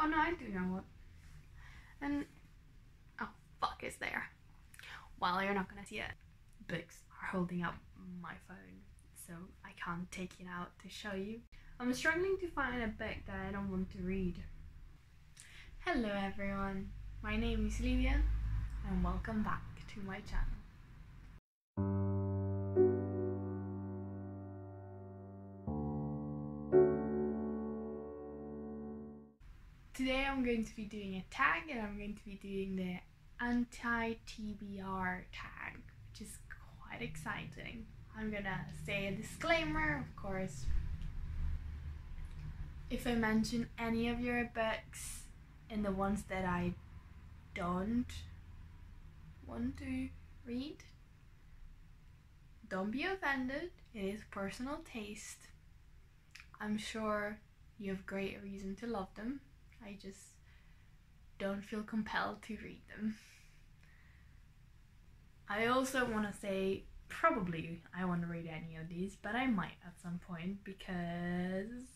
Oh no, I do know what. And oh fuck, it's there. Well, you're not gonna see it. Books are holding up my phone, so I can't take it out to show you. I'm struggling to find a book that I don't want to read. Hello everyone, my name is Livia and welcome back to my channel. Today I'm going to be doing a tag, and I'm going to be doing the anti-TBR tag, which is quite exciting. I'm gonna say a disclaimer, of course. If I mention any of your books and the ones that I don't want to read, don't be offended. It is personal taste. I'm sure you have great reason to love them. I just don't feel compelled to read them. I also want to say, probably I won't read any of these, but I might at some point because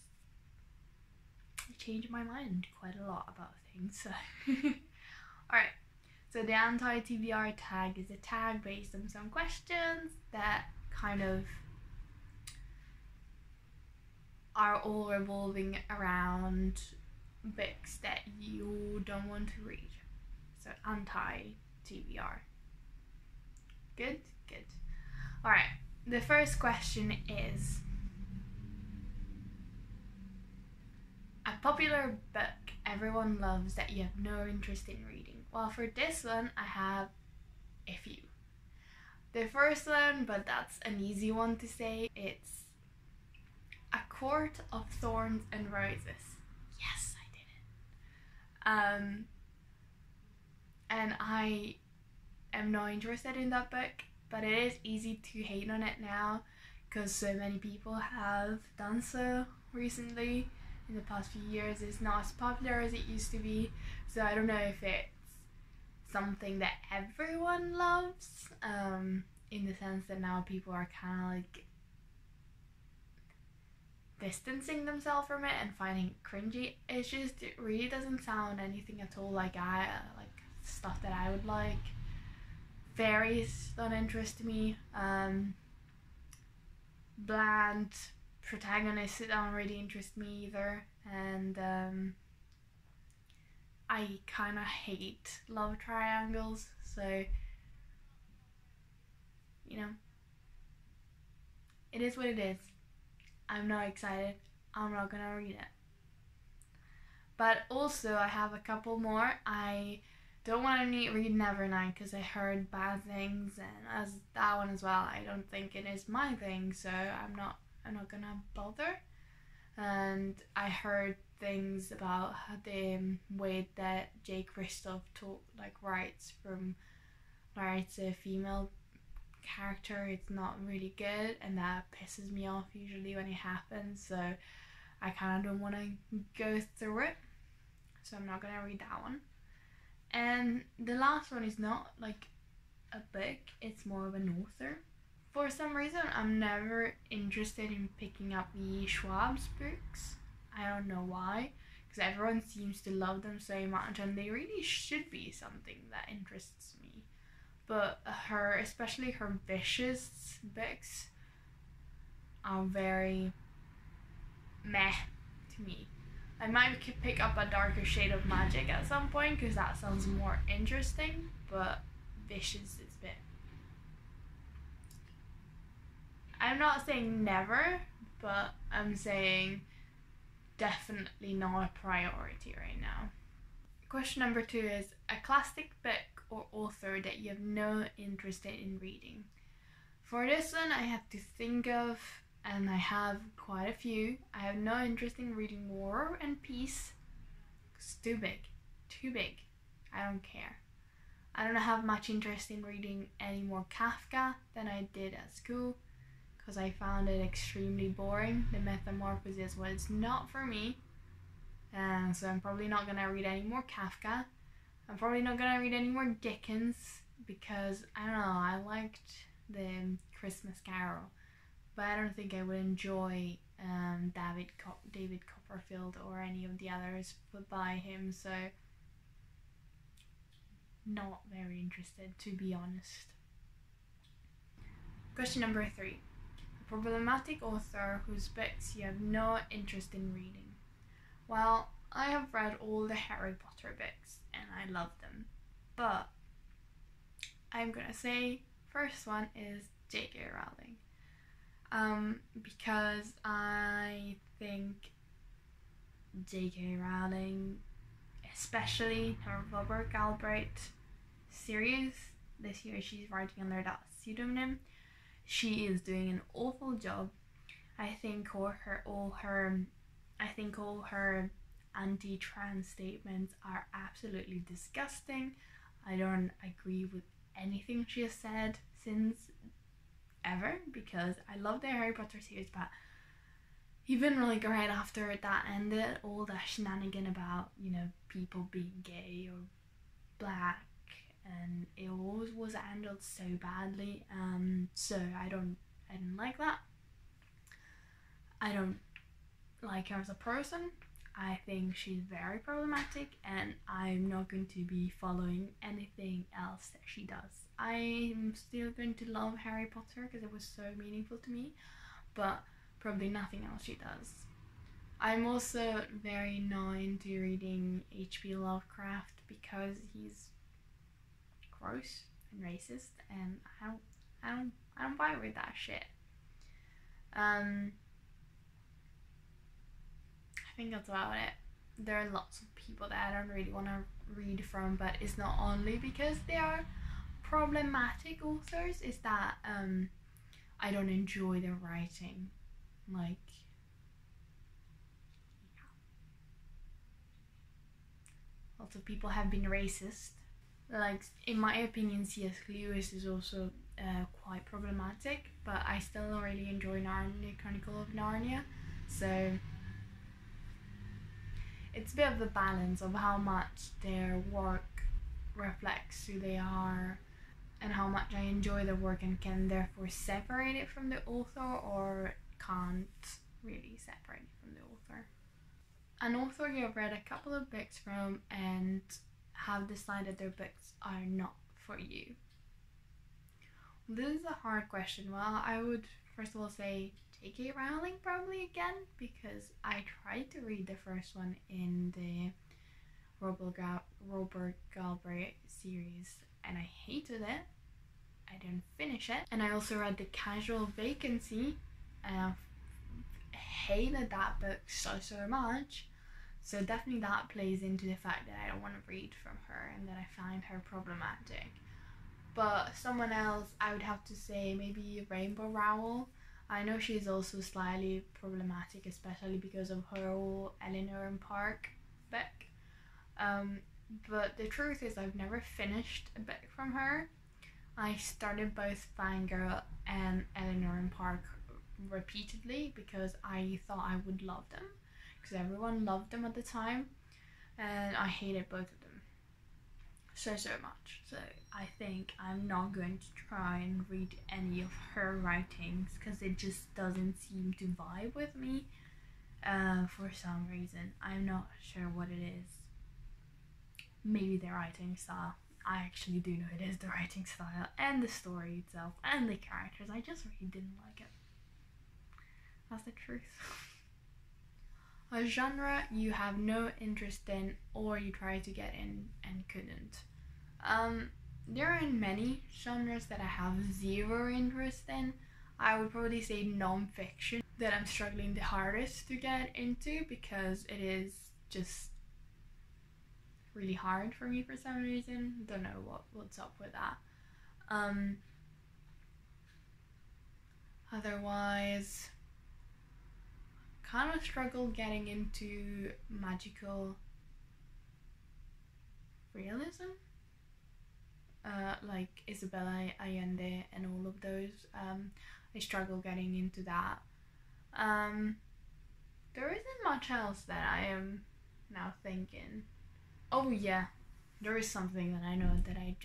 I change my mind quite a lot about things. So. Alright, so the anti-TBR tag is a tag based on some questions that kind of are all revolving around books that you don't want to read. So anti-TBR. Good? Good. Alright, the first question is a popular book everyone loves that you have no interest in reading. Well, for this one I have a few. The first one, but that's an easy one to say, it's A Court of Thorns and Roses. Yes, I did it. And I am not interested in that book, but it is easy to hate on it now because so many people have done so recently. In the past few years, it's not as popular as it used to be, so I don't know if it's something that everyone loves, in the sense that now people are kind of like distancing themselves from it and finding it cringy. It's just, it really doesn't sound anything at all like stuff that I would like. Fairies don't interest me. Bland protagonists don't really interest me either, and I kind of hate love triangles, so you know, it is what it is. I'm not excited. I'm not gonna read it. But also I have a couple more. I don't want to read Nevernight because I heard bad things, and as that one as well, I don't think it is my thing, so I'm not gonna bother. And I heard things about the way that Jay Kristoff writes a female character. It's not really good, and that pisses me off usually when it happens, so I kind of don't want to go through it, so I'm not gonna read that one. And the last one is not like a book, it's more of an author. For some reason, I'm never interested in picking up the Schwab's books. I don't know why, because everyone seems to love them so much, and they really should be something that interests me. But especially her vicious books, are very meh to me. I might pick up A Darker Shade of Magic at some point because that sounds more interesting, but vicious is a bit. I'm not saying never, but I'm saying definitely not a priority right now. Question number 2 is a classic book or author that you have no interest in reading. For this one, I have to think of, and I have quite a few. I have no interest in reading War and Peace. It's too big. Too big. I don't care. I don't have much interest in reading any more Kafka than I did at school, because I found it extremely boring. The Metamorphosis was not for me, and so I'm probably not gonna read any more Kafka. I'm probably not gonna read any more Dickens because, I don't know, I liked the Christmas Carol, but I don't think I would enjoy David Copperfield or any of the others put by him, so not very interested, to be honest. Question number 3. A problematic author whose books you have no interest in reading. Well, I have read all the Harry Potter books and I love them, but I'm gonna say first one is J.K. Rowling. Because I think J.K. Rowling, especially her Robert Galbraith series, the series she's writing under that pseudonym, she is doing an awful job. I think all her anti-trans statements are absolutely disgusting. I don't agree with anything she has said since ever, because I love the Harry Potter series, but even like right after that ended, all that shenanigan about, people being gay or black, and it always was handled so badly. So I don't like that. I don't like her as a person. I think she's very problematic, and I'm not going to be following anything else that she does. I'm still going to love Harry Potter because it was so meaningful to me, but probably nothing else she does. I'm also very not into reading H.P. Lovecraft because he's gross and racist, and I don't vibe with that shit. I think that's about it. There are lots of people that I don't really want to read from, but it's not only because they are problematic authors, it's that I don't enjoy their writing. Like, yeah. Lots of people have been racist. Like, in my opinion, C.S. Lewis is also quite problematic, but I still don't really enjoy Narnia, Chronicle of Narnia, so it's a bit of the balance of how much their work reflects who they are and how much I enjoy their work and can therefore separate it from the author, or can't really separate it from the author. An author you have read a couple of books from and have decided their books are not for you. This is a hard question. Well, I would first of all say J.K. Rowling probably again, because I tried to read the first one in the Robert Galbraith series and I hated it. I didn't finish it. And I also read The Casual Vacancy and I hated that book so much. So definitely that plays into the fact that I don't want to read from her and that I find her problematic. But someone else, I would have to say maybe Rainbow Rowell. I know she's also slightly problematic, especially because of her whole Eleanor and Park book. But the truth is I've never finished a book from her. I started both Fangirl and Eleanor and Park repeatedly because I thought I would love them, because everyone loved them at the time, and I hated both of them so much. So I think I'm not going to try and read any of her writings because it just doesn't seem to vibe with me for some reason. I'm not sure what it is. Maybe the writing style. I actually do know it is the writing style and the story itself and the characters. I just really didn't like it. That's the truth. A genre you have no interest in or you tried to get in and couldn't. There are many genres that I have zero interest in. I would probably say non-fiction that I'm struggling the hardest to get into because it is just really hard for me for some reason. Don't know what's up with that. Otherwise, kind of struggle getting into magical realism, like Isabella Allende and all of those. I struggle getting into that. There isn't much else that I am now thinking. Oh yeah, there is something that I know that I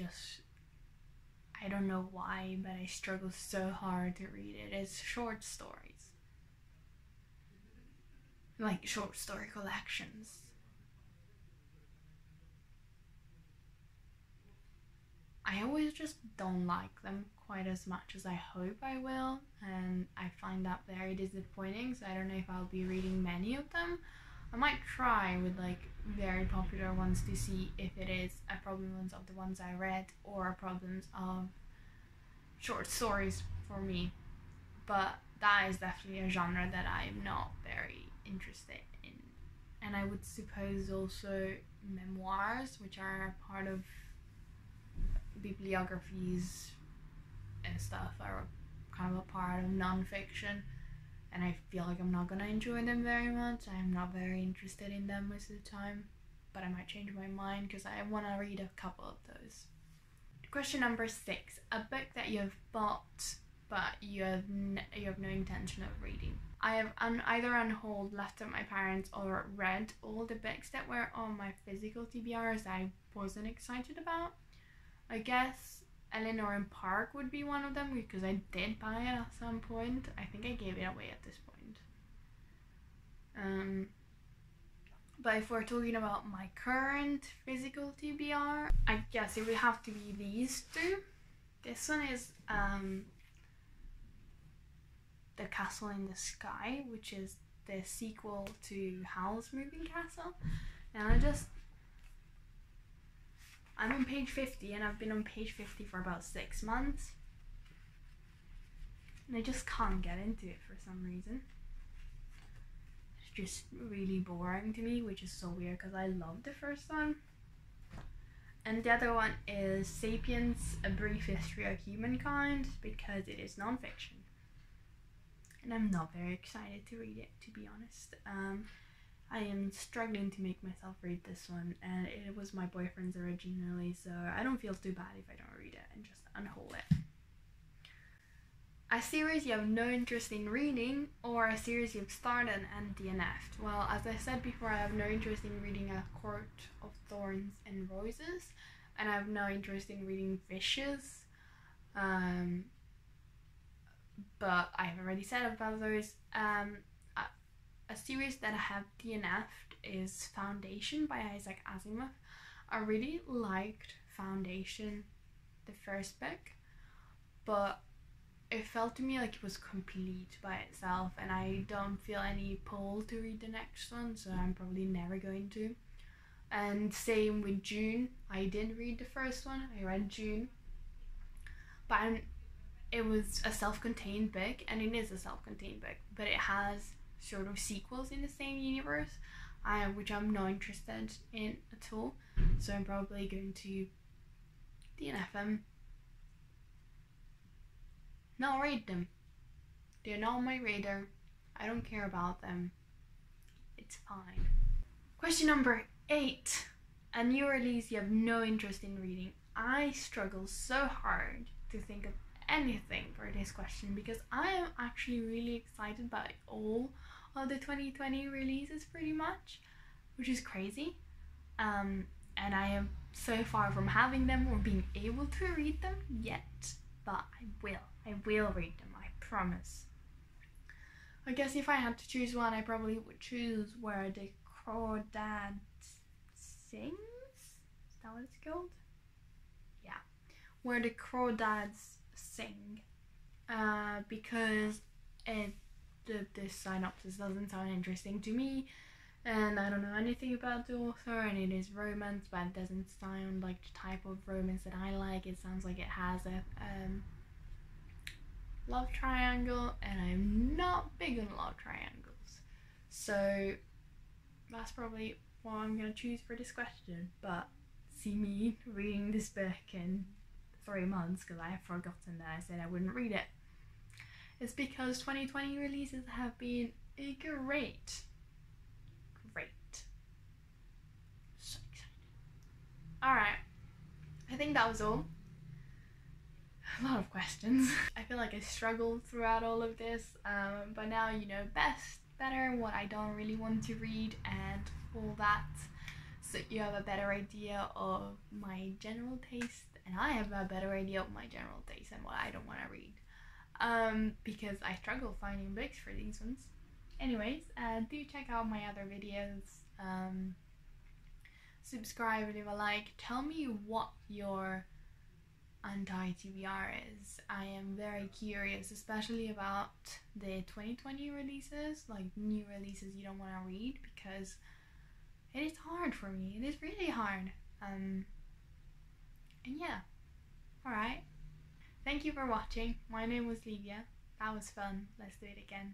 don't know why, but I struggle so hard to read it. It's short stories. like short story collections. I always just don't like them quite as much as I hope I will, and I find that very disappointing, so I don't know if I'll be reading many of them. I might try with like very popular ones to see if it is a problem of the ones I read or problems of short stories for me. But that is definitely a genre that I'm not very interested in. And I would suppose also memoirs, which are part of bibliographies and stuff, are kind of a part of non-fiction, and I feel like I'm not gonna enjoy them very much. I'm not very interested in them most of the time, but I might change my mind because I want to read a couple of those. Question number 6. A book that you have bought but you have no intention of reading. I have either on hold left at my parents or read all the books that were on my physical TBRs I wasn't excited about. I guess Eleanor and Park would be one of them because I did buy it at some point. I think I gave it away at this point. But if we're talking about my current physical TBR, I guess it would have to be these two. This one is The Castle in the Sky, which is the sequel to Howl's Moving Castle. And I'm on page 50 and I've been on page 50 for about 6 months. And I just can't get into it for some reason. It's just really boring to me, which is so weird because I loved the first one. And the other one is Sapiens, A Brief History of Humankind, because it is non-fiction. And I'm not very excited to read it, to be honest. I am struggling to make myself read this one, and it was my boyfriend's originally, so I don't feel too bad if I don't read it and just unhaul it. A series you have no interest in reading, or a series you've started and DNF'd. Well, as I said before, I have no interest in reading A Court of Thorns and Roses, and I have no interest in reading Vicious. But I've already said about those. A series that I have DNF'd is Foundation by Isaac Asimov. I really liked Foundation, the first book, but it felt to me like it was complete by itself, and I don't feel any pull to read the next one, so I'm probably never going to. And same with June. I didn't read the first one, I read June, but it was a self-contained book, and it is a self-contained book, but it has sort of sequels in the same universe, which I'm not interested in at all, so I'm probably going to DNF them. Not read them. They're not on my radar. I don't care about them. It's fine. Question number 8. A new release you have no interest in reading. I struggle so hard to think of anything for this question because I am actually really excited by all of the 2020 releases pretty much, which is crazy. And I am so far from having them or being able to read them yet, but I will read them, I promise. I guess if I had to choose one, I probably would choose Where the Crawdads Sings? Is that what it's called? Yeah. Where the Crawdads Sing. Because the synopsis doesn't sound interesting to me, and I don't know anything about the author, and it is romance, but it doesn't sound like the type of romance that I like. It sounds like it has a love triangle, and I'm not big on love triangles, so that's probably what I'm gonna choose for this question. But see me reading this book in 3 months because I have forgotten that I said I wouldn't read it. It's because 2020 releases have been great. So excited. Alright, I think that was all. A lot of questions. I feel like I struggled throughout all of this, but now you know better what I don't really want to read and all that, so you have a better idea of my general taste, and I have a better idea of my general taste and what I don't want to read, because I struggle finding books for these ones. Anyways, do check out my other videos. Subscribe, leave a like. Tell me what your anti-TBR is. I am very curious, especially about the 2020 releases, like new releases you don't want to read, because it is hard for me. It is really hard. And yeah, alright. Thank you for watching. My name was Livia. That was fun. Let's do it again.